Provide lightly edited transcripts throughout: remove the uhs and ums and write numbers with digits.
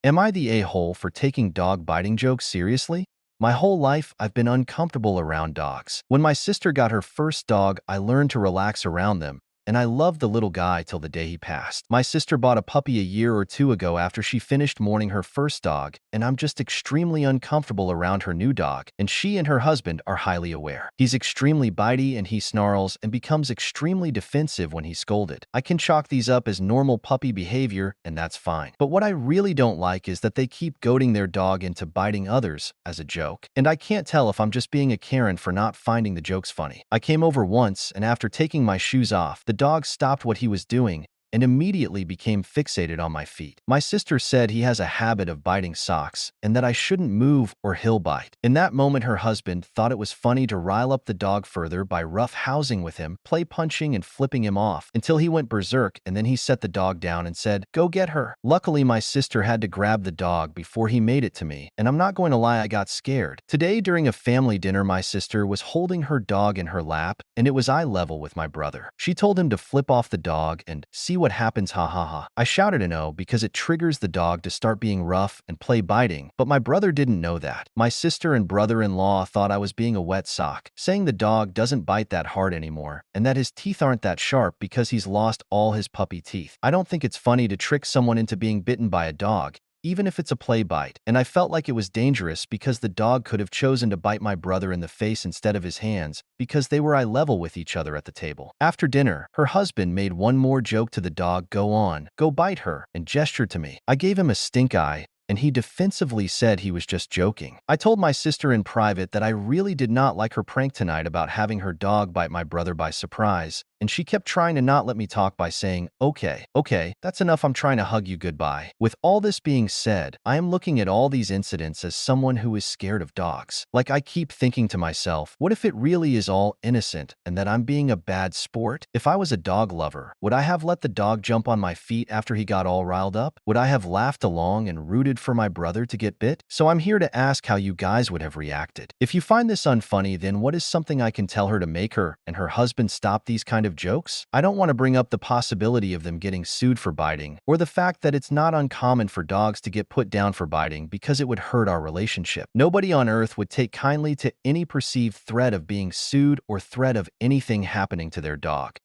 Am I the a-hole for taking dog biting jokes seriously? My whole life, I've been uncomfortable around dogs. When my sister got her first dog, I learned to relax around them, and I loved the little guy till the day he passed. My sister bought a puppy a year or two ago after she finished mourning her first dog, and I'm just extremely uncomfortable around her new dog, and she and her husband are highly aware. He's extremely bitey and he snarls and becomes extremely defensive when he's scolded. I can chalk these up as normal puppy behavior, and that's fine. But what I really don't like is that they keep goading their dog into biting others as a joke. And I can't tell if I'm just being a Karen for not finding the jokes funny. I came over once, and after taking my shoes off, the dog stopped what he was doing and immediately became fixated on my feet. My sister said he has a habit of biting socks and that I shouldn't move or he'll bite. In that moment, her husband thought it was funny to rile up the dog further by rough housing with him, play punching and flipping him off until he went berserk, and then he set the dog down and said, "Go get her." Luckily, my sister had to grab the dog before he made it to me, and I'm not going to lie, I got scared. Today, during a family dinner, my sister was holding her dog in her lap, and it was eye level with my brother. She told him to flip off the dog and see what happens, ha ha ha. I shouted a no because it triggers the dog to start being rough and play biting, but my brother didn't know that. My sister and brother-in-law thought I was being a wet sock, saying the dog doesn't bite that hard anymore and that his teeth aren't that sharp because he's lost all his puppy teeth. I don't think it's funny to trick someone into being bitten by a dog, even if it's a play bite, and I felt like it was dangerous because the dog could have chosen to bite my brother in the face instead of his hands because they were eye level with each other at the table. After dinner, her husband made one more joke to the dog, "Go on, go bite her," and gestured to me. I gave him a stink eye, and he defensively said he was just joking. I told my sister in private that I really did not like her prank tonight about having her dog bite my brother by surprise, and she kept trying to not let me talk by saying, okay, that's enough, I'm trying to hug you goodbye." With all this being said, I am looking at all these incidents as someone who is scared of dogs. Like, I keep thinking to myself, what if it really is all innocent and that I'm being a bad sport? If I was a dog lover, would I have let the dog jump on my feet after he got all riled up? Would I have laughed along and rooted for my brother to get bit? So I'm here to ask how you guys would have reacted. If you find this unfunny, then what is something I can tell her to make her and her husband stop these kind of jokes? I don't want to bring up the possibility of them getting sued for biting, or the fact that it's not uncommon for dogs to get put down for biting because it would hurt our relationship. Nobody on earth would take kindly to any perceived threat of being sued or threat of anything happening to their dog.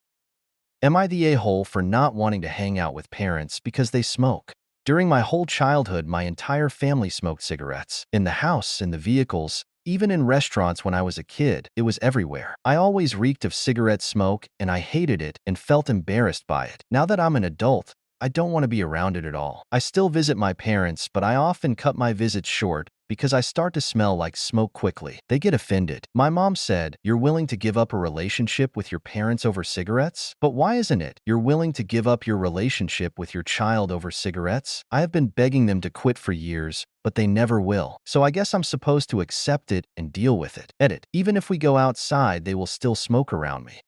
Am I the a-hole for not wanting to hang out with parents because they smoke? During my whole childhood, my entire family smoked cigarettes. In the house, in the vehicles, even in restaurants when I was a kid, it was everywhere. I always reeked of cigarette smoke, and I hated it and felt embarrassed by it. Now that I'm an adult, I don't want to be around it at all. I still visit my parents, but I often cut my visits short because I start to smell like smoke quickly. They get offended. My mom said, "You're willing to give up a relationship with your parents over cigarettes?" But why isn't it? You're willing to give up your relationship with your child over cigarettes? I have been begging them to quit for years, but they never will. So I guess I'm supposed to accept it and deal with it. Edit. Even if we go outside, they will still smoke around me.